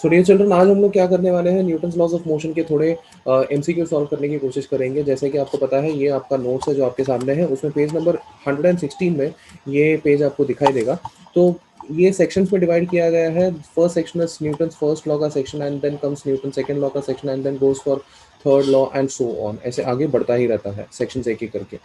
So dear children, आज हम लोग क्या करने वाले हैं, न्यूटन्स लॉज ऑफ मोशन के थोड़े एमसीक्यू सॉल्व करने की कोशिश करेंगे। जैसे कि आपको पता है, ये आपका नोट्स है जो आपके सामने है, उसमें पेज नंबर 116 में ये पेज आपको दिखाई देगा। तो ये सेक्शंस में डिवाइड किया गया है। First section is Newton's first law का section, and then comes Newton second law का section, and then goes for third law and so on. ऐसे आगे बढ़ता ही रहता है सेक्शंस एक एक करके।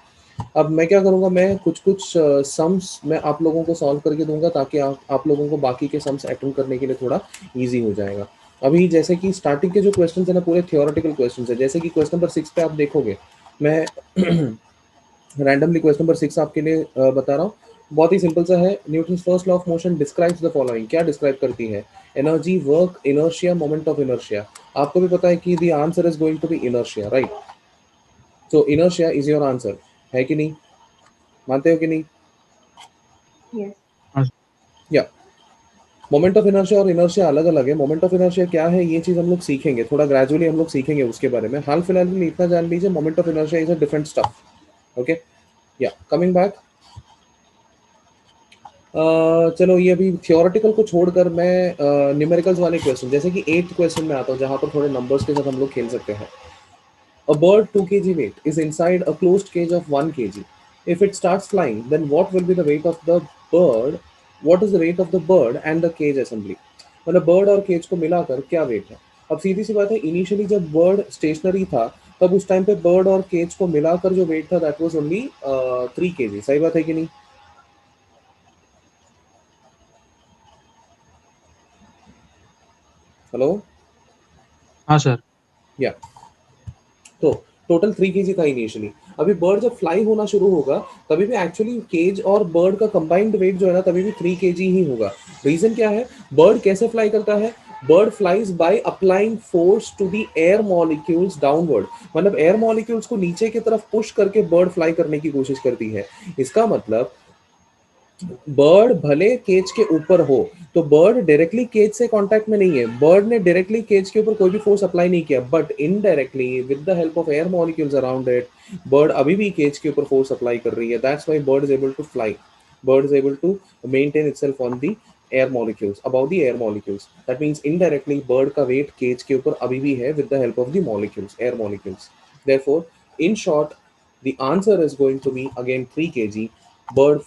अब मैं क्या करूंगा, मैं कुछ कुछ सम्स मैं आप लोगों को सॉल्व करके दूंगा, ताकि आप लोगों को बाकी के सम्स अटेम्प्ट करने के लिए थोड़ा इजी हो जाएगा। अभी जैसे कि स्टार्टिंग के जो क्वेश्चंस है ना, पूरे थियोरेटिकल क्वेश्चंस है। जैसे कि क्वेश्चन नंबर 6 पे आप देखोगे, मैं रैंडमली क्वेश्चन नंबर 6 आपके लिए बता रहा हूँ। बहुत ही सिंपल सा है। Newton's first law of motion describes the following. क्या डिस्क्राइब करती है? Energy, work, inertia, moment of inertia. आपको भी पता है कि the answer is going to be inertia, right? So inertia is your answer, है कि नहीं? मानते हो कि नहीं? Yes. या मोमेंट ऑफ इनर्शिया और इनर्शिया अलग अलग है। मोमेंट ऑफ इनर्शिया क्या है, ये चीज हम लोग सीखेंगे, थोड़ा ग्रेजुअली हम लोग सीखेंगे उसके बारे में। हाल फिलहाल में इतना जान लीजिए, moment of inertia is a different stuff. Okay, या कमिंग बैक, चलो ये अभी थियोरेटिकल को छोड़कर मैं न्यूमेरिकल्स वाले क्वेश्चन, जैसे कि 8th क्वेश्चन में आता हूँ, जहां पर थोड़े नंबर्स के साथ हम लोग खेल सकते हैं। A bird 2 kg weight is inside a closed cage of 1 kg. If it starts flying, then what will be the weight of the bird? What is the weight of the bird and the cage assembly? मतलब bird और cage को मिलाकर क्या wait है? अब सीधी सी बात है, initially जब बर्ड स्टेशनरी था, तब उस टाइम पे बर्ड और केज को मिलाकर जो वेट था, दैट वाज ओनली 3 kg। सही बात है कि नहीं? हेलो? हाँ सर। या तो टोटल 3 kg था इनिशियली। अभी बर्ड जब फ्लाई होना शुरू होगा, तभी भी एक्चुअली केज और बर्ड का कंबाइंड वेट जो है ना, तभी भी 3 kg ही होगा। रीजन क्या है? बर्ड कैसे फ्लाई करता है? Bird flies by applying force to the air molecules downward. मतलब एयर मॉलिक्यूल्स को नीचे की तरफ पुश करके बर्ड फ्लाई करने की कोशिश करती है। इसका मतलब बर्ड भले केज के ऊपर हो, तो बर्ड डायरेक्टली केज से कांटेक्ट में नहीं है। बर्ड ने डायरेक्टली केज के ऊपर कोई भी फोर्स अप्लाई नहीं किया, but indirectly with the help of air molecules around it, bird अभी भी केज के ऊपर फोर्स अप्लाई कर रही है। That's why bird is able to fly. Bird is able to maintain itself on the air molecules, about the air molecules. That means indirectly bird का weight kg के ऊपर अभी भी है, with the help of the molecules, air molecules. Therefore in short, the answer is going to be again 3 kg। Bird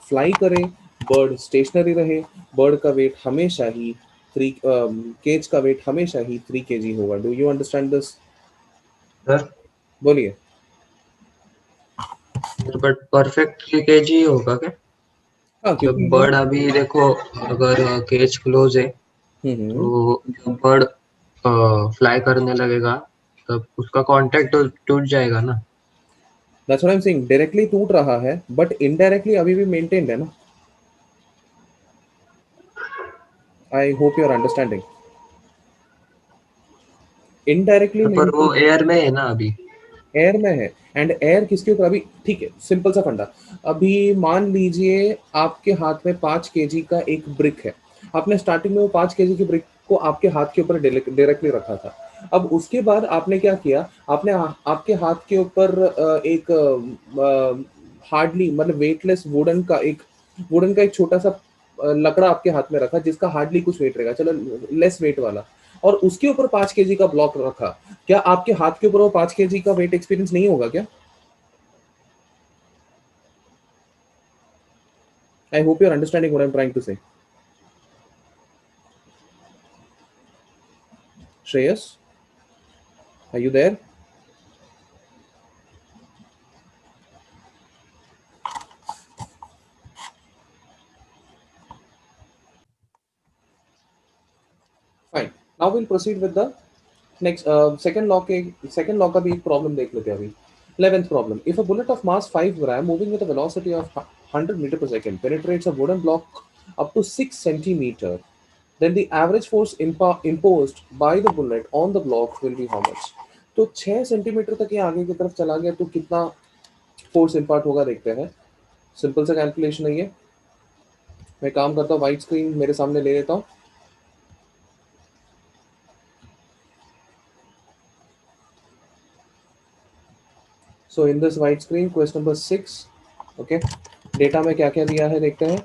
fly करे, bird stationary रहे, bird का weight हमेशा ही 3 केज का वेट हमेशा ही 3 kg होगा। Do you understand this? Sir बोलिए। बट परफेक्ट केज ही होगा क्या? हाँ, जब क्योंकि ये बर्ड अभी देखो, अगर केज क्लोज है हम्म तो जब बर्ड फ्लाई करने लगेगा तब उसका कांटेक्ट तो टूट जाएगा ना। That's what I am saying, directly टूट रहा है, बट इनडायरेक्टली अभी भी मेंटेन्ड है ना। I hope you are understanding. Indirectly पर वो मेंटेन, एयर में है ना अभी। एयर में है। एंड एयर किसके ऊपर अभी? ठीक है, सिंपल सा फंडा। अभी मान लीजिए आपके हाथ में 5 kg का एक ब्रिक है। आपने स्टार्टिंग में वो 5 kg के ब्रिक को आपके हाथ के ऊपर डायरेक्टली रखा था। अब उसके बाद आपने क्या किया? आपने आपके हाथ के ऊपर एक हार्डली मतलब वेटलेस वुडन का एक छोटा सा लकड़ा आपके हाथ में रखा, जिसका हार्डली कुछ वेट रहेगा, चलो लेस वेट वाला। और उसके ऊपर 5 kg का ब्लॉक रखा। क्या आपके हाथ के ऊपर वो 5 kg का वेट एक्सपीरियंस नहीं होगा क्या? I hope you are understanding what I am trying to say. Shreyas, are you there? Fine, now will proceed with the next second law का भी एक प्रॉब्लम देख लेते हैं अभी। 11th problem, if a bullet of mass 5 gram moving with a velocity of 100 metre per second penetrates a wooden block up to 6 centimeter, then the average force imposed by the bullet on the block will be how much? तो 6 centimetre तक ये आगे की तरफ चला गया, तो कितना फोर्स इम्पार्ट होगा देखते हैं। सिंपल सा कैलकुलेशन है ये। मैं काम करता हूँ, व्हाइट स्क्रीन मेरे सामने ले लेता हूँ। So in this white screen question number 6। Okay, data में क्या क्या दिया है देखते हैं।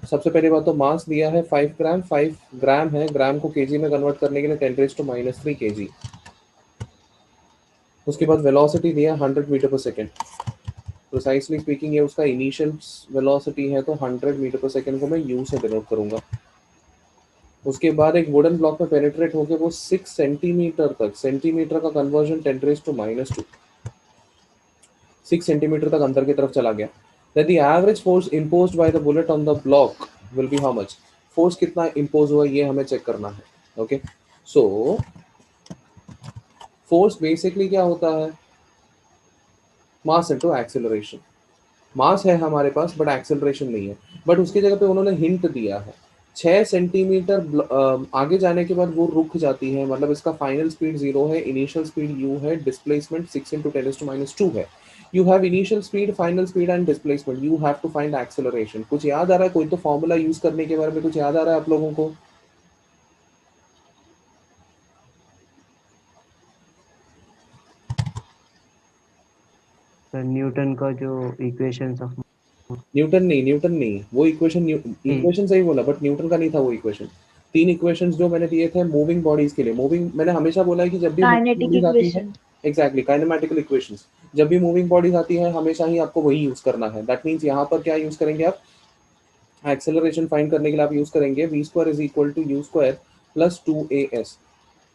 सबसे पहली बात तो मास दिया है 5 ग्राम, 5 ग्राम है, ग्राम को केजी में कन्वर्ट करने के लिए 10⁻³ kg। उसके बाद वेलोसिटी दिया 100 मीटर पर सेकेंड। प्रिसाइसली स्पीकिंग ये उसका इनिशियल वेलोसिटी है, तो 100 मीटर पर सेकेंड को मैं यू से डिनोट करूंगा। उसके बाद एक वुडन ब्लॉक में पेनिट्रेट होकर वो 6 सेंटीमीटर तक, सेंटीमीटर का कन्वर्जन 10⁻², 6 सेंटीमीटर तक अंदर की तरफ चला गया। Then the average force imposed by the bullet on the block will be how much? Force कितना इम्पोज हुआ ये हमें चेक करना है। ओके, सो फोर्स बेसिकली क्या होता है? मास इनटू एक्सेलरेशन। मास है हमारे पास बट एक्सेलरेशन नहीं है, बट उसकी जगह पे उन्होंने हिंट दिया है 6 सेंटीमीटर आगे जाने के बाद वो रुक जाती है, मतलब इसका फाइनल स्पीड 0 है, इनिशियल स्पीड u है, डिस्प्लेसमेंट 6 × 10⁻² है। You have initial speed, final speed and displacement, you have to find acceleration. कुछ याद आ रहा है? कोई तो फॉर्मूला यूज करने के बारे में कुछ याद आ रहा है आप लोगों को? न्यूटन का जो इक्वेशंस ऑफ न्यूटन नहीं, वो इक्वेशन सही बोला, बट न्यूटन का नहीं था वो इक्वेशन। 3 इक्वेशंस जो मैंने दिए थे मूविंग बॉडीज के लिए। मूविंग, मैंने हमेशा बोला है कि जब भी काइनेटिक बॉडीज आती है, इक्वेशन। एग्जैक्टली काइनेमेटिकल इक्वेशंस, जब भी मूविंग बॉडीज आती है हमेशा ही आपको वही यूज करना है। दैट मींस यहाँ पर क्या यूज करेंगे आप? एक्सेलरेशन फाइंड करने के लिए आप यूज करेंगे v² = u² + 2as।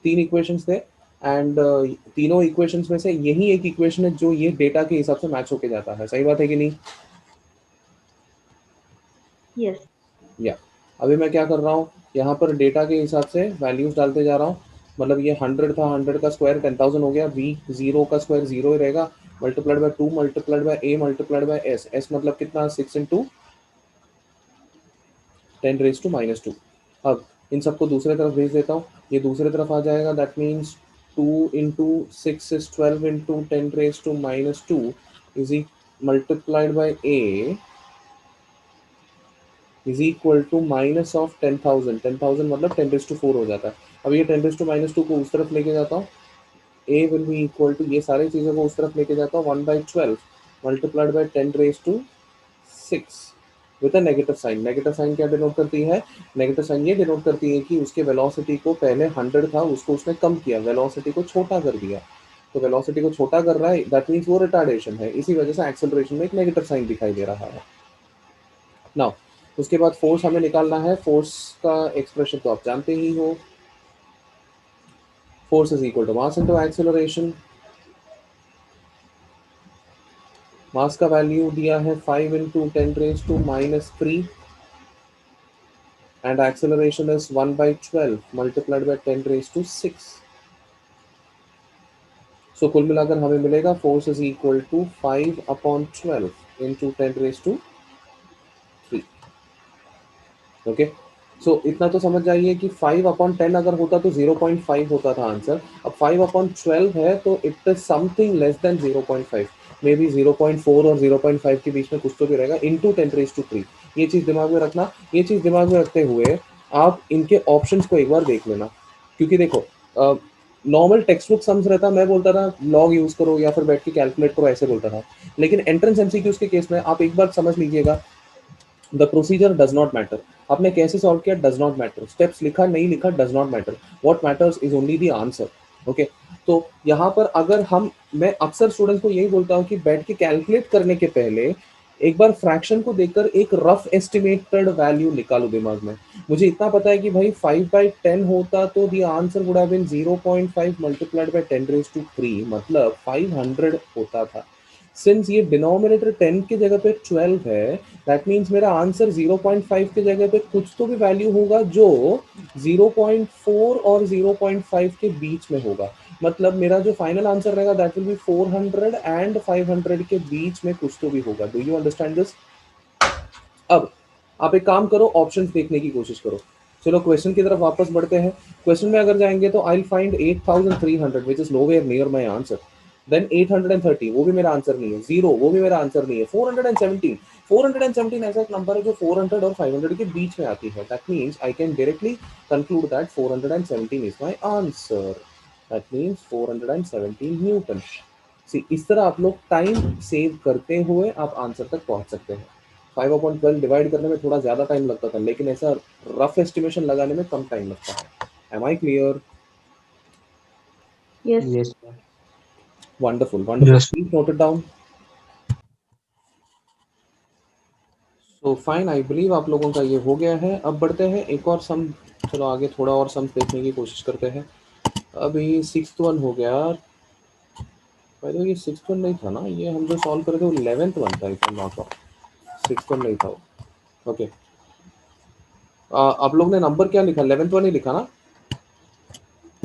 3 इक्वेशंस थे एंड तीनों इक्वेशंस में से यही एक इक्वेशन है जो ये डेटा के हिसाब से मैच होके जाता है। सही बात है कि नहीं? यस। या अभी मैं क्या कर रहा हूँ, यहाँ पर डेटा के हिसाब से वैल्यूज डालते जा रहा हूँ। मतलब ये 100 था, 100 का स्क्वायर 10,000 हो गया, v0 का स्क्वायर 0 ही रहेगा, multiplied by 2 multiplied by a multiplied by s। s मतलब कितना? 6 × 10⁻²। अब इन सबको दूसरे तरफ भेज देता हूँ, ये दूसरे तरफ आ जाएगा। That means 2 × 6 is 12 × 10⁻² is multiplied by a is equal to minus of 10,000। 10,000 मतलब 10⁻4 हो जाता है। अब ये 10⁻² को उस तरफ लेके जाता हूँ, a will be equal to, ये सारी चीज़ों को उस तरफ लेके जाता हूँ, 1/12 multiplied by 10⁻6 with a negative sign. Negative sign क्या डिनोट करती है? नेगेटिव साइन ये डिनोट करती है कि उसके वेलोसिटी को, पहले 100 था उसको उसने कम किया, वेलोसिटी को छोटा कर दिया। तो वेलोसिटी को छोटा कर रहा है, दैट मीन्स वो रिटार्डेशन है, इसी वजह से एक्सेलरेशन में एक नेगेटिव साइन दिखाई दे रहा है। नाउ उसके बाद फोर्स हमें निकालना है। फोर्स का एक्सप्रेशन तो आप जानते ही हो, force is equal to mass into acceleration. Mass का वैल्यू दिया है 5 × 10⁻³ and acceleration is 1/12 multiplied by 10⁻6। So कुल मिलाकर हमें मिलेगा force is equal to 5/12 × 10⁻3। Okay, so इतना तो समझ जाइए कि 5/10 अगर होता तो 0.5 होता था आंसर। अब 5/12 है तो it is something less than 0.5, may be 0.4 और 0.5 के बीच में कुछ तो भी रहेगा, इंटू 10⁻3। ये चीज़ दिमाग में रखना। ये चीज़ दिमाग में रखते हुए आप इनके ऑप्शंस को एक बार देख लेना, क्योंकि देखो नॉर्मल टेक्स्ट बुक सम्स रहता, मैं बोलता था लॉग यूज करो या फिर बैठ के कैलकुलेट करो, ऐसे बोलता था। लेकिन एंट्रेंस एमसीक्यूज के केस में आप एक बार समझ लीजिएगा, the procedure does not matter. आपने कैसे सॉल्व किया डज नॉट मैटर, स्टेप्स लिखा नहीं लिखा does not matter, what matters is only the answer. Okay, तो यहाँ पर अगर मैं अक्सर स्टूडेंट्स को यही बोलता हूँ कि बैठ के कैलकुलेट करने के पहले एक बार फ्रैक्शन को देखकर एक रफ एस्टिमेटेड वैल्यू निकालो दिमाग में। मुझे इतना पता है कि भाई 5/10 होता तो the answer would have been 0.5 multiplied by 10⁻3, मतलब 500 होता था। सिंस ये डिनोमिनेटर 10 की जगह पे 12 है, दैट मीन्स मेरा आंसर 0.5 की जगह पे कुछ तो भी वैल्यू होगा जो 0.4 और 0.5 के बीच में होगा। मतलब मेरा जो फाइनल आंसर रहेगा दैट विल बी 400 एंड 500 के बीच में कुछ तो भी होगा। Do you understand this? अब आप एक काम करो, ऑप्शंस देखने की कोशिश करो। चलो क्वेश्चन की तरफ वापस बढ़ते हैं। क्वेश्चन में अगर जाएंगे तो I will find 8300 which is nowhere near my answer. Then 830, वो भी मेरा आंसर नहीं है। 0, वो भी मेरा आंसर नहीं है। 417 ऐसा एक नंबर है जो 400 और 500 के बीच में आती है। That means I can directly conclude that 417 is my answer. That means 417 Newton. इस तरह आप लोग टाइम सेव करते हुए आप आंसर तक पहुंच सकते हैं। 5/12 डिवाइड करने में थोड़ा ज़्यादा टाइम लगता था, लेकिन ऐसा रफ एस्टिमेशन लगाने में कम टाइम लगता है। Am I clear? Yes. Yes, sir. Wonderful wonderful, yes please note it down. So fine, I believe आप लोगों का ये हो गया है। अब बढ़ते हैं एक और सम, चलो आगे थोड़ा और सम देखने की कोशिश करते हैं। अभी 6th वन हो गया। पहले ये 6th वन नहीं था ना, ये हम जो सॉल्व कर रहे थे वो 11th वन था, if I am not wrong. 6th one नहीं था वो। ओके, आप लोग ने नंबर क्या लिखा? 11th वन ही लिखा ना?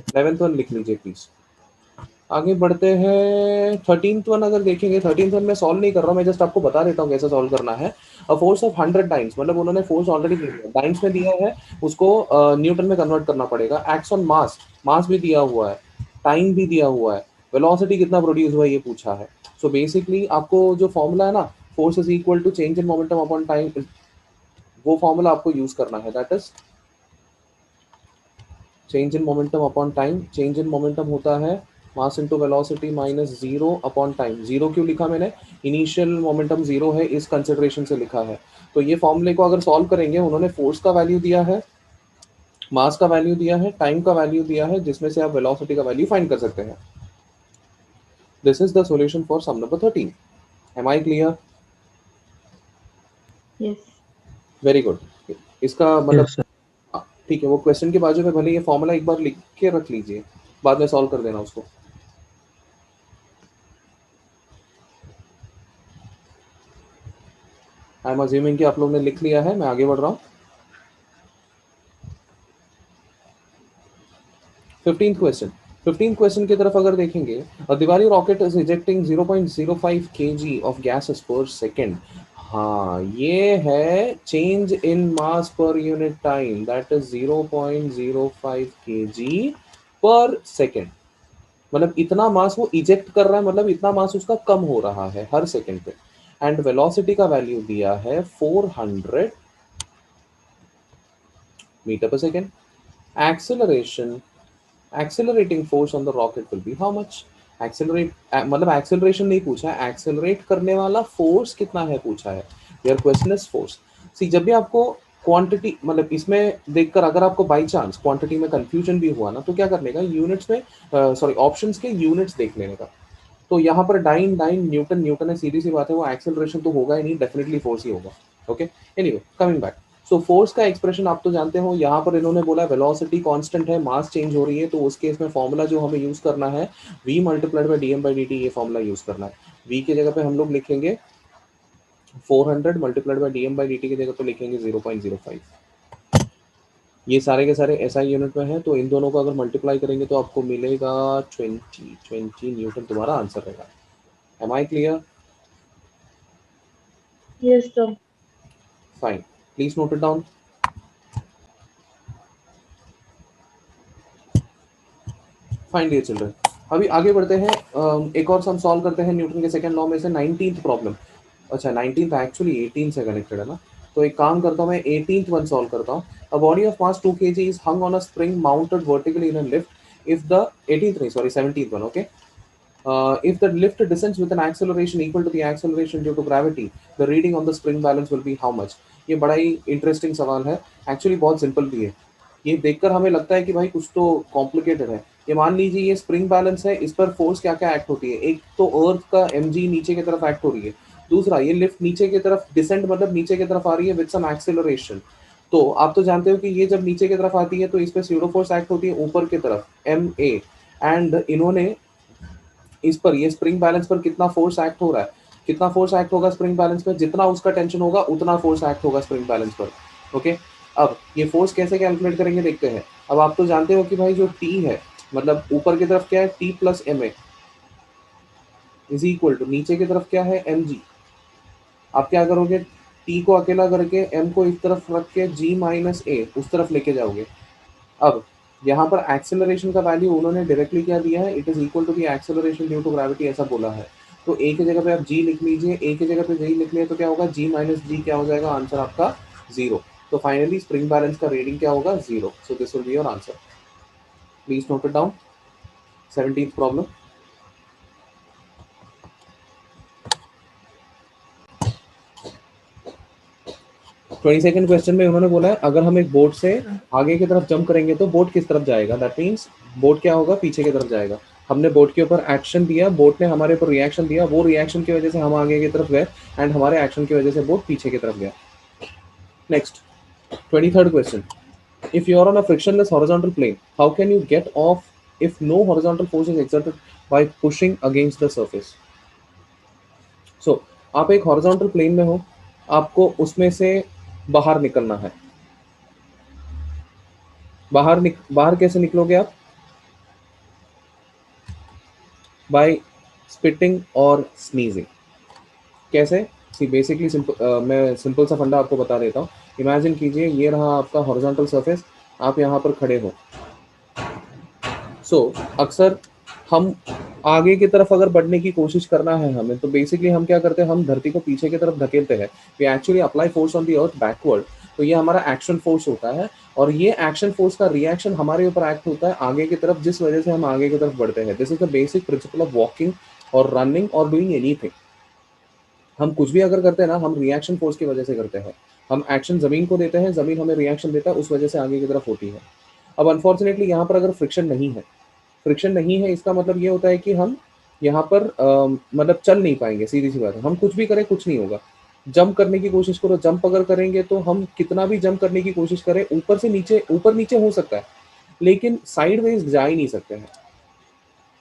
11th वन लिख लीजिए प्लीज। आगे बढ़ते हैं 13th वन। अगर देखेंगे 13th वन मैं सॉल्व नहीं कर रहा हूँ, मैं जस्ट आपको बता देता हूँ कैसे सॉल्व करना है। अ फोर्स ऑफ 100 टाइम्स, मतलब उन्होंने फोर्स ऑलरेडी दे दिया, टाइम्स में दिया है, उसको न्यूटन में कन्वर्ट करना पड़ेगा। एक्ट्स ऑन मास, मास भी दिया हुआ है, टाइम भी दिया हुआ है, वेलोसिटी कितना प्रोड्यूस हुआ है ये पूछा है। सो बेसिकली आपको जो फॉर्मूला है ना, force is equal to change in momentum upon time, वो फॉर्मूला आपको यूज करना है। That is change in momentum upon time. Change in momentum होता है mass into velocity minus zero upon time. Zero क्यों लिखा मैंने? इनिशियल मोमेंटम जीरो है, इस कंसिडरेशन से लिखा है। तो ये फॉर्मूले को अगर सॉल्व करेंगे, उन्होंने फोर्स का वैल्यू दिया है, मास का वैल्यू दिया है, टाइम का वैल्यू दिया है, जिसमें से आप वेलोसिटी का वैल्यू फाइंड कर सकते हैं। This is the solution for some number 13। Am I clear? Yes. Very good. इसका मतलब यस सर ठीक है, वो क्वेश्चन के बाजू में भले ये फॉर्मूला एक बार लिख के रख लीजिए, बाद में सॉल्व कर देना उसको। आई एम अज्यूमिंग कि आप लोग ने लिख लिया है, मैं आगे बढ़ रहा हूँ। 15th question. 15th क्वेश्चन की तरफ अगर देखेंगे, Diwali rocket is ejecting 0.05 kg of gases पर सेकेंड। हाँ, ये है change in mass per unit time, that is 0.05 kg पर सेकेंड। मतलब इतना मास वो इजेक्ट कर रहा है, मतलब इतना मास उसका कम हो रहा है हर सेकेंड पे। एंड वेलोसिटी का वैल्यू दिया है 400 मीटर पर second. Acceleration, accelerating force on the rocket will be how much? Accelerate मतलब एक्सेलरेशन नहीं पूछा है, एक्सेलरेट करने वाला फोर्स कितना है पूछा है। Your question is force. See, जब भी आपको क्वांटिटी, मतलब इसमें देखकर अगर आपको बाई चांस क्वांटिटी में कंफ्यूजन भी हुआ ना, तो क्या करने का, यूनिट्स में सॉरी ऑप्शंस के यूनिट्स देख लेने का। तो यहाँ पर डाइन डाइन न्यूटन न्यूटन है, सीधी सी बात है, वो एक्सेलरेशन तो होगा ही नहीं, डेफिनेटली फोर्स ही होगा। Okay, anyway coming back. So force का एक्सप्रेशन आप तो जानते हो, यहाँ पर इन्होंने बोला वेलोसिटी कांस्टेंट है, मास चेंज हो रही है, तो उस केस में फॉर्मूला जो हमें यूज करना है, v multiplied by dm by dt, ये फॉर्मूला यूज करना है। v की जगह पे हम लोग लिखेंगे 400 multiplied by dm by dt की जगह पे लिखेंगे 0.05। ये सारे के सारे एसआई यूनिट में है, तो इन दोनों को अगर मल्टीप्लाई करेंगे तो आपको मिलेगा 20 न्यूटन, तुम्हारा आंसर रहेगा। Am I clear? Yes, sir. Fine, please note it down. Fine dear children, अभी आगे बढ़ते हैं। एक और सम सॉल्व करते हैं न्यूटन के सेकंड लॉ में से 19th प्रॉब्लम। अच्छा 19th एक्चुअली 18 से कनेक्टेड है ना, तो एक काम करता हूँ, मैं 18th वन सॉल्व करता हूँ। A body of mass 2 kg is hung on a spring mounted vertically in a lift if the 18th नहीं sorry 17th one. Okay, if the lift descends with an acceleration equal to the acceleration due to gravity, the reading on the spring balance will be how much? ये बड़ा ही interesting सवाल है, actually बहुत simple भी है। ये देखकर हमें लगता है कि भाई कुछ तो कॉम्प्लिकेटेड है। ये मान लीजिए ये स्प्रिंग बैलेंस है, इस पर फोर्स क्या क्या एक्ट होती है। एक तो अर्थ का mg नीचे की तरफ एक्ट हो रही है, दूसरा ये लिफ्ट नीचे की तरफ डिसेंट मतलब नीचे की तरफ आ रही है विद सम एक्सेलरेशन। तो आप तो जानते हो कि ये जब नीचे की तरफ आती है तो इस पर स्यूडो फोर्स एक्ट होती है ऊपर की तरफ ma। एंड इन्होंने इस पर ये स्प्रिंग बैलेंस पर कितना फोर्स एक्ट हो रहा है, कितना फोर्स एक्ट होगा स्प्रिंग बैलेंस पर, जितना उसका टेंशन होगा उतना फोर्स एक्ट होगा स्प्रिंग बैलेंस पर। ओके, अब ये फोर्स कैसे कैलकुलेट करेंगे देखते हैं। अब आप तो जानते हो कि भाई जो टी है, मतलब ऊपर की तरफ क्या है, T plus M A is equal to नीचे की तरफ क्या है, एम जी। आप क्या करोगे, टी को अकेला करके एम को इस तरफ रख के जी माइनस ए उस तरफ लेके जाओगे। अब यहाँ पर एक्सेलरेशन का वैल्यू उन्होंने डायरेक्टली क्या दिया है, it is equal to the acceleration due to gravity, ऐसा बोला है। तो ए की जगह पे आप जी लिख लीजिए, ए की जगह पे जी लिख लिया तो क्या होगा, जी माइनस जी क्या हो जाएगा, आंसर आपका जीरो। तो फाइनली स्प्रिंग बैलेंस का रीडिंग क्या होगा, zero. So this will be your answer. Please note it down. 17th problem. 22nd question में उन्होंने बोला है अगर हम एक बोट से आगे की तरफ जंप करेंगे तो बोट किस तरफ जाएगा, दैट मीन्स बोट क्या होगा, पीछे की तरफ जाएगा। हमने बोट के ऊपर एक्शन दिया, बोट ने हमारे ऊपर रिएक्शन दिया, वो रिएक्शन की वजह से हम आगे की तरफ गए एंड हमारे एक्शन की वजह से बोट पीछे की तरफ गया। Next 23rd question, if you are on a frictionless horizontal plane, how can you get off if no horizontal force is exerted by pushing against the surface? So आप एक हॉरिजॉन्टल प्लेन में हो, आपको उसमें से बाहर निकलना है। बाहर कैसे निकलोगे आप? बाय स्पिटिंग और स्नीजिंग। कैसे? सी बेसिकली मैं सिंपल सा फंडा आपको बता देता हूँ। इमेजिन कीजिए ये रहा आपका हॉरिजॉन्टल सरफेस, आप यहाँ पर खड़े हो। अक्सर हम आगे की तरफ अगर बढ़ने की कोशिश करना है हमें, तो बेसिकली हम क्या करते हैं, हम धरती को पीछे की तरफ धकेलते हैं। We actually apply force on the earth backward, तो ये हमारा एक्शन फोर्स होता है और ये एक्शन फोर्स का रिएक्शन हमारे ऊपर एक्ट होता है आगे की तरफ, जिस वजह से हम आगे की तरफ बढ़ते हैं। This is the basic principle of walking और रनिंग और डूइंग एनीथिंग। हम कुछ भी अगर करते हैं ना, हम रिएक्शन फोर्स की वजह से करते हैं। हम एक्शन जमीन को देते हैं, जमीन हमें रिएक्शन देता है, उस वजह से आगे की तरफ होती है। अब अनफॉर्चुनेटली यहाँ पर अगर फ्रिक्शन नहीं है, इसका मतलब ये होता है कि हम यहाँ पर मतलब चल नहीं पाएंगे। सीधी सी बात है, हम कुछ भी करें कुछ नहीं होगा। जंप करने की कोशिश करो, जंप अगर करेंगे तो हम कितना भी जंप करने की कोशिश करें, ऊपर नीचे हो सकता है, लेकिन साइडवेज जा ही नहीं सकते हैं।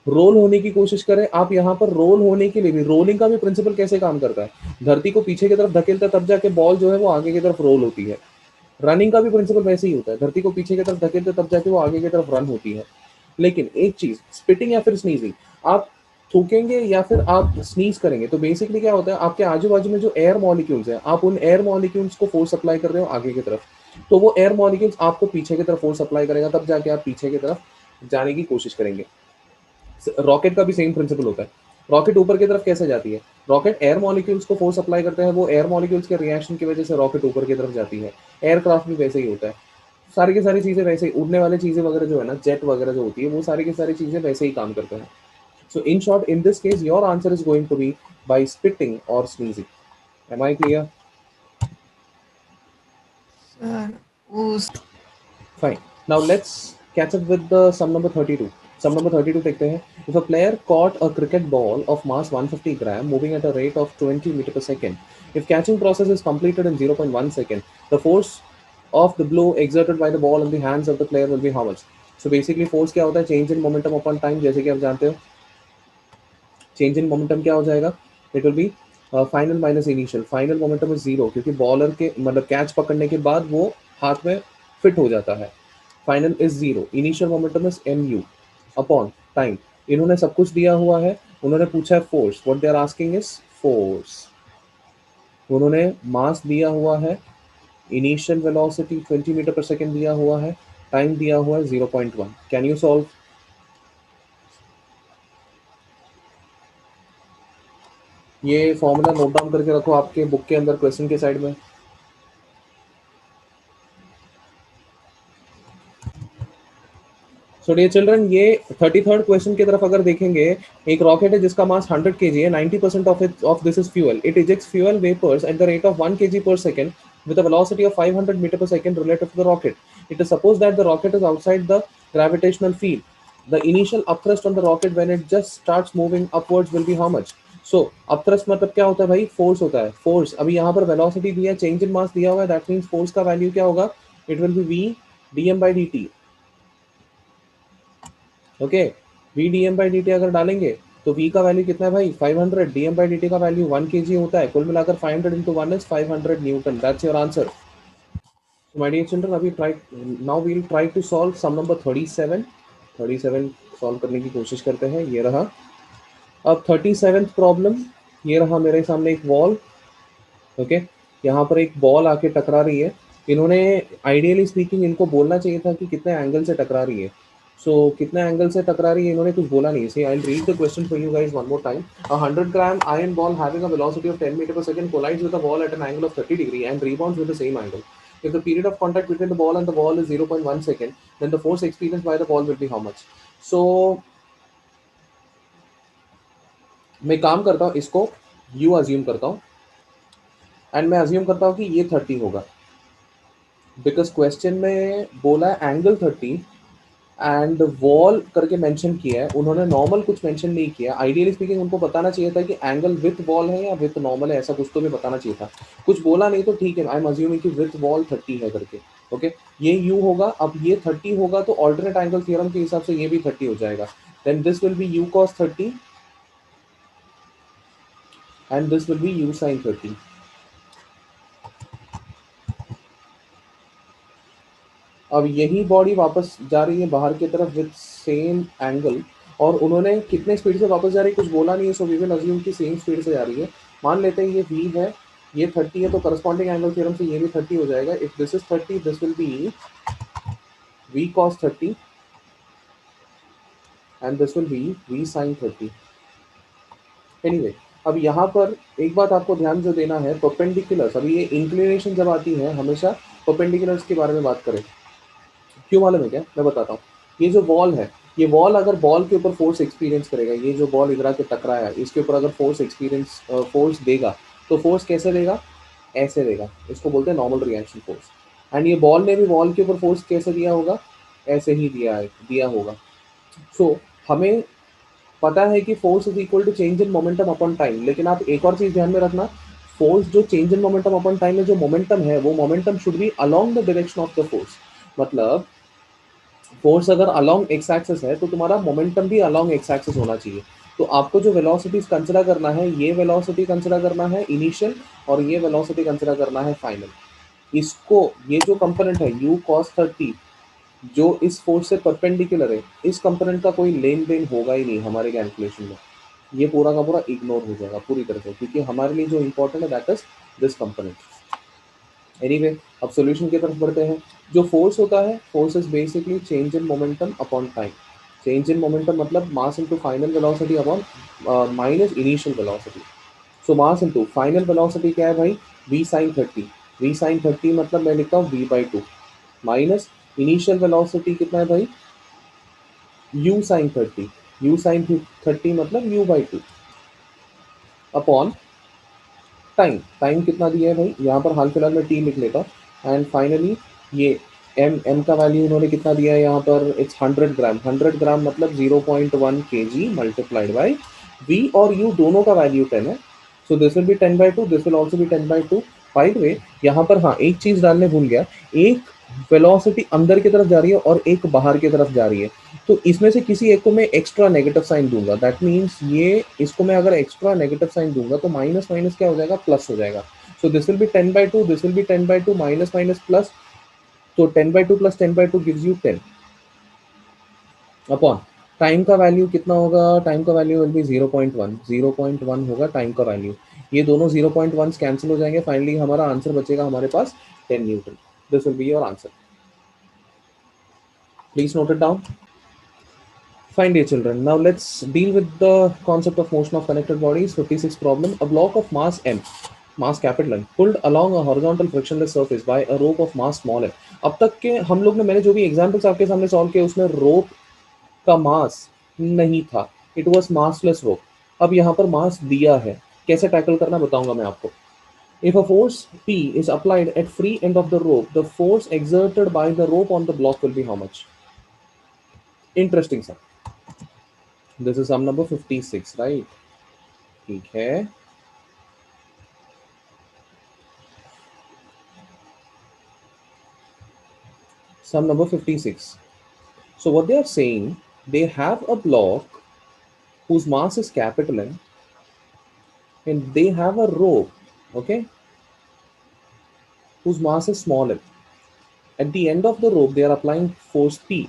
रोल होने की कोशिश करें आप, यहाँ पर रोल होने के लिए भी, रोलिंग का भी प्रिंसिपल कैसे काम करता है, धरती को पीछे की तरफ धकेलता है तब जाके बॉल जो है वो आगे की तरफ रोल होती है। रनिंग का भी प्रिंसिपल वैसे ही होता है, धरती को पीछे की तरफ धकेलते तब जाके वो आगे की तरफ रन होती है। लेकिन एक चीज, स्पिटिंग या फिर स्नीजिंग, आप थूकेंगे या फिर आप स्नीज करेंगे तो बेसिकली क्या होता है, आपके आजू बाजू में जो एयर मॉलिक्यूल्स हैं, आप उन एयर मॉलिक्यूल्स को फोर्स अप्लाई कर रहे हो आगे की तरफ, तो वो एयर मॉलिक्यूल्स आपको पीछे की तरफ फोर्स अप्लाई करेगा, तब जाके आप पीछे की तरफ जाने की कोशिश करेंगे। रॉकेट का भी सेम प्रिंसिपल होता है। रॉकेट ऊपर की तरफ कैसे जाती है, रॉकेट एयर मॉलिक्यूल्स को फोर्स अप्लाई करते हैं, वो एयर मॉलिक्यूल्स के रिएक्शन की वजह से रॉकेट ऊपर की तरफ जाती है। एयरक्राफ्ट भी वैसे ही होता है, सारी की सारी चीजें वैसे ही, उड़ने वाली चीजें वगैरह जो है ना, जेट वगैरह जो होती है, वो सारी की सारी चीजें वैसे ही काम करते हैं। So in short, in this case your answer is going to be by spitting और sneezing. Am I clear? Fine. Now let's catch up with the sum number 32. Sum number 32 देखते हैं. If a player caught a cricket ball of mass 150 gram moving at a rate of 20 meter per second, if catching process is completed in 0.1 second, the force of the blow exerted by the ball in the hands of the player will be how much? So basically force क्या होता है? Change in momentum upon time, जैसे कि आप जानते हो. Change in momentum क्या हो जाएगा? It will be final minus initial. Final momentum is zero, क्योंकि बॉलर के मतलब कैच पकड़ने के बाद वो हाथ में फिट हो जाता है। Final is zero. Initial momentum is M U upon time. इन्होंने सब कुछ दिया हुआ है, उन्होंने पूछा है force, what they are asking is force. उन्होंने मास दिया हुआ है, इनिशियल वेलोसिटी 20 मीटर पर सेकेंड दिया हुआ है, टाइम दिया हुआ है 0.1। Can you solve? ये फॉर्मूला नोट डाउन करके रखो आपके बुक के अंदर, क्वेश्चन के साइड में। सो डियर चिल्ड्रन, ये 33rd क्वेश्चन की तरफ अगर देखेंगे, एक रॉकेट है जिसका मास 100 kg है, 90% of this is fuel. It ejects fuel vapours at the rate of 1 kg per second with a velocity of 500 meter per second relative to the rocket. It is supposed that the rocket is outside the gravitational field. The initial upthrust on the rocket when it just starts moving upwards will be how much? So upthrust मतलब क्या होता है भाई? Force होता है। Force, अभी यहाँ पर वेलोसिटी दिया, चेंज इन मास दिया हुआ है, दैट मींस फोर्स का वैल्यू क्या होगा? It will be v dm by dt। Okay, v dm by dt अगर डालेंगे तो v का वैल्यू कितना है भाई? 500। dm by dt का वैल्यू 1 kg होता है। कुल मिलाकर 500 into 1 is 500 Newton. That's your answer. So my dear children, अभी now we'll try to solve sum number 37। 37 solve करने की कोशिश करते हैं। ये रहा अब 37th प्रॉब्लम। ये रहा मेरे सामने एक वॉल। ओके, यहाँ पर एक बॉल आके टकरा रही है। इन्होंने आइडियली स्पीकिंग इनको बोलना चाहिए था कि कितने एंगल से टकरा रही है। कितने एंगल से टकरा रही है, इन्होंने कुछ बोला नहीं। See I will read the question for you guys one more time. A 100 gram iron ball having a velocity of 10 meter per second collides with a ball at an angle of 30 degree and rebounds with the same angle. If the period of contact between the ball and the wall is 0.1 second, then the force experienced by the ball will be how much? So मैं काम करता हूँ, इसको you assume करता हूँ and मैं assume करता हूँ कि ये 30 होगा। बिकॉज क्वेश्चन में बोला एंगल 30 एंड वॉल करके मेंशन किया है, उन्होंने नॉर्मल कुछ मेंशन नहीं किया। आइडियली स्पीकिंग उनको बताना चाहिए था कि एंगल विथ वॉल है या विथ नॉर्मल है, ऐसा कुछ तो भी बताना चाहिए था। कुछ बोला नहीं तो ठीक है, आई एम अज्यूमिंग कि विथ वॉल 30 है करके। ओके, ये यू होगा, अब ये 30 होगा तो ऑल्टरनेट एंगल थ्योरम के हिसाब से ये भी 30 हो जाएगा। Then this will be U cos 30 and this will be U sine 30। अब यही बॉडी वापस जा रही है बाहर की तरफ विथ सेम एंगल, और उन्होंने कितने स्पीड से वापस जा रही है कुछ बोला नहीं है, सो वी विल अज्यूम कि सेम स्पीड से जा रही है। मान लेते हैं ये v है, ये 30 है, तो करस्पॉन्डिंग एंगल थ्योरम से ये भी 30 हो जाएगा। If this is 30 this will B v cos 30 and this will B v sin 30। Anyway, अब यहाँ पर एक बात आपको ध्यान जो देना है, परपेंडिकुलर्स, अभी ये इंक्लिनेशन जब आती है हमेशा परपेंडिकुलर्स के बारे में बात करें। क्यों मालूम है क्या, मैं बताता हूँ। ये जो बॉल है, ये बॉल अगर बॉल के ऊपर फोर्स एक्सपीरियंस करेगा, ये जो बॉल इधर आके टकराया इसके ऊपर अगर फोर्स देगा, तो फोर्स कैसे देगा, ऐसे देगा। इसको बोलते हैं नॉर्मल रिएक्शन फोर्स। एंड ये बॉल ने भी वॉल के ऊपर फोर्स कैसे दिया होगा, ऐसे ही दिया होगा। सो हमें पता है कि force is equal to change in momentum upon time, लेकिन आप एक और चीज ध्यान में रखना, फोर्स जो change in momentum upon time में जो मोमेंटम है, वो momentum should be along the direction of the force. मतलब फोर्स अगर अलोंग एक्स एक्सिस है तो तुम्हारा मोमेंटम भी अलोंग एक्स एक्सिस होना चाहिए। तो आपको जो वेलोसिटीज कंसिडर करना है, ये वेलोसिटी कंसिडर करना है इनिशियल, और ये वेलोसिटी कंसिडर करना है फाइनल। इसको, ये जो कंपोनेंट है u cos 30 जो इस फोर्स से परपेंडिकुलर है, इस कंपोनेंट का कोई लेन देन होगा ही नहीं हमारे कैलकुलेशन में। ये पूरा का पूरा इग्नोर हो जाएगा पूरी तरह से, क्योंकि हमारे लिए जो इंपॉर्टेंट है that is this component. Anyway, अब सॉल्यूशन की तरफ बढ़ते हैं। जो फोर्स होता है, force is basically change in momentum upon time. Change in momentum मतलब mass into final velocity upon minus initial velocity. So mass into final velocity क्या है भाई, v sin 30। v sin 30 मतलब मैं लिखता हूँ v/2 माइनस इनिशियल वेलोसिटी कितना है भाई, u sin 30। u sin 30 मतलब u/2 अपॉन टाइम। टाइम कितना दिया है भाई, यहाँ पर हाल फिलहाल में t लिख लेता हूँ। एंड फाइनली ये m का वैल्यू उन्होंने कितना दिया है यहाँ पर, इट्स 100 ग्राम। 100 ग्राम मतलब 0.1 kg मल्टीप्लाइड बाई v और u दोनों का वैल्यू 10 है। So this will B 10/2, this will also be 10/2। By the way, यहाँ पर हाँ एक चीज डालने भूल गया, एक वेलोसिटी अंदर की तरफ जा रही है और एक बाहर की तरफ जा रही है, तो इसमें से किसी एक को मैं एक्स्ट्रा नेगेटिव साइन दूंगा। दैट मीन्स ये, इसको मैं अगर एक्स्ट्रा नेगेटिव साइन दूंगा तो माइनस माइनस क्या हो जाएगा, प्लस हो जाएगा। So this will B 10/2, this will B 10/2, minus minus plus, तो 10/2 plus 10/2 gives you 10 upon time का वैल्यू कितना होगा, टाइम का वैल्यू विल बी 0.1। 0.1 होगा टाइम का वैल्यू। ये दोनों 0.1 कैंसिल हो जाएंगे, फाइनली हमारा आंसर बचेगा हमारे पास 10 Newton. This will be your answer, please note it down. Fine, dear children. Now let's deal with the concept of motion of connected bodies. 56 problem. A block of mass m, mass capital M, pulled along a horizontal frictionless surface by a rope of mass small m. अब तक के हम लोग ने, मैंने जो भी examples आपके सामने सॉल्व किए उसमें रोप का मास नहीं था, इट वॉज मासलेस रोप। अब यहाँ पर मास दिया है, कैसे टैकल करना बताऊंगा मैं आपको। If a force P is applied at free end of the rope, the force exerted by the rope on the block will be how much? Interesting sir. This is sum number 56, right? ठीक है। Sum number 56. So what they are saying, they have a block whose mass is capital M and they have a rope, okay, whose mass is small m. At the end of the rope, they are applying force P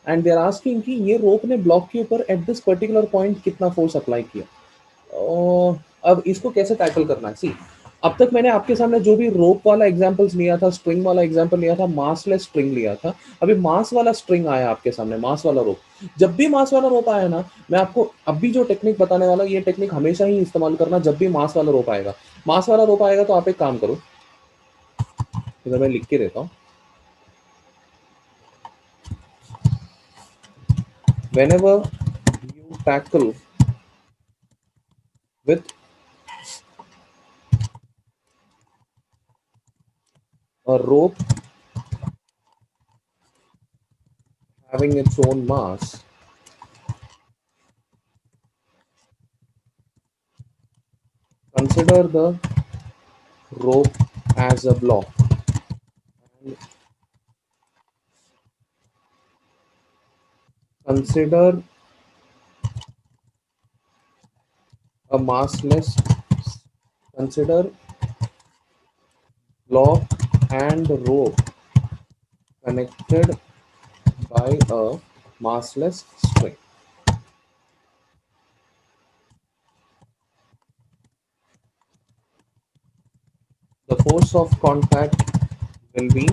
and they are asking कि ये rope ने block के ऊपर at this particular point कितना force apply किया। अब इसको कैसे टैकल करना है, सी, अब तक मैंने आपके सामने जो भी रोप वाला एग्जांपल्स लिया था, स्ट्रिंग वाला एग्जांपल लिया था, मासलेस स्ट्रिंग लिया था, अभी मास वाला स्ट्रिंग आया आपके सामने, मास वाला रोप। जब भी मास वाला रोप आया ना, मैं आपको अभी जो टेक्निक बताने वाला, ये टेक्निक हमेशा ही इस्तेमाल करना जब भी मास वाला रोप आएगा। मास वाला रोप आएगा तो आप एक काम करो, इधर मैं लिख के देता हूँ, whenever you tackle with a rope having its own mass, consider the rope as a block and consider a massless, consider block and rope connected by a massless string. The force of contact will be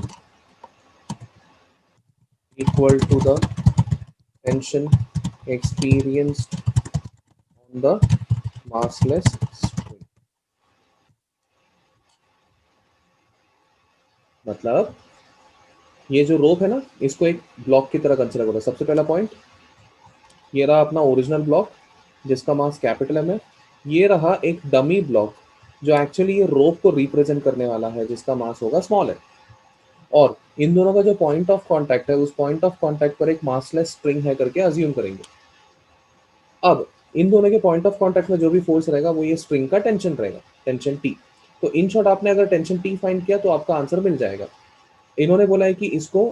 equal to the tension experienced on the massless string. मतलब ये जो रोप है ना, इसको एक block की तरह consider करो। सबसे पहला पॉइंट, ये रहा अपना ओरिजिनल ब्लॉक जिसका मास कैपिटल एम है। ये रहा एक डमी ब्लॉक जो एक्चुअली ये रोप को रिप्रेजेंट करने वाला है, जिसका मास होगा स्मॉल है। और इन दोनों का जो पॉइंट ऑफ कांटेक्ट है, उस पॉइंट ऑफ कांटेक्ट पर एक मासलेस स्ट्रिंग है करके अज्यूम करेंगे। अब इन दोनों के पॉइंट ऑफ कांटेक्ट में जो भी फोर्स रहेगा वो ये स्ट्रिंग का टेंशन रहेगा, टेंशन टी। तो इन शॉर्ट आपने अगर टेंशन टी फाइंड किया तो आपका आंसर मिल जाएगा। इन्होंने बोला है कि इसको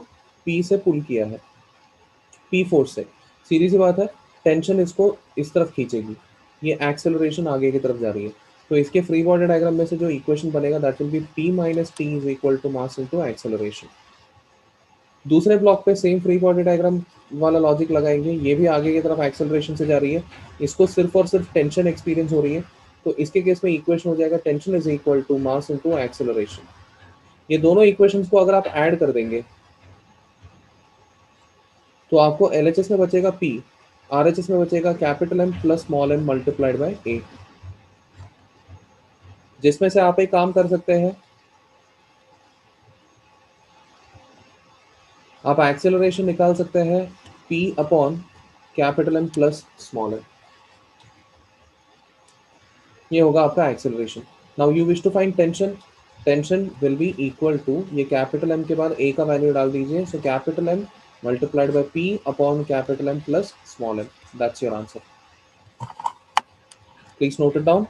पी से पुल किया है, पी फोर्स से। सीधी सी बात है, टेंशन इसको इस तरफ खींचेगी, ये एक्सेलरेशन आगे की तरफ जा रही है। तो इसके फ्री बॉडी डायग्राम में से जो इक्वेशन बनेगा that will be P minus T is equal to mass into acceleration. दूसरे ब्लॉक पे सेम फ्री बॉडी डायग्राम वाला लॉजिक लगाएंगे, ये भी आगे की तरफ एक्सेलरेशन से जा रही है, इसको सिर्फ और सिर्फ टेंशन एक्सपीरियंस हो रही है। तो इसके केस में इक्वेशन हो जाएगा tension is equal to mass into acceleration. ये दोनों इक्वेशंस को अगर आप ऐड कर देंगे तो आपको LHS में बचेगा P, RHS में बचेगा capital M plus small m multiplied by A, जिसमें से आप एक काम कर सकते हैं, आप एक्सेलरेशन निकाल सकते हैं P upon capital M plus small m। ये होगा आपका acceleration. Now you wish to find tension, tension will be equal to, ये कैपिटल M के बाद A का वैल्यू डाल दीजिए, so capital M multiplied by P upon capital M plus small m. That's your answer. Please note it down.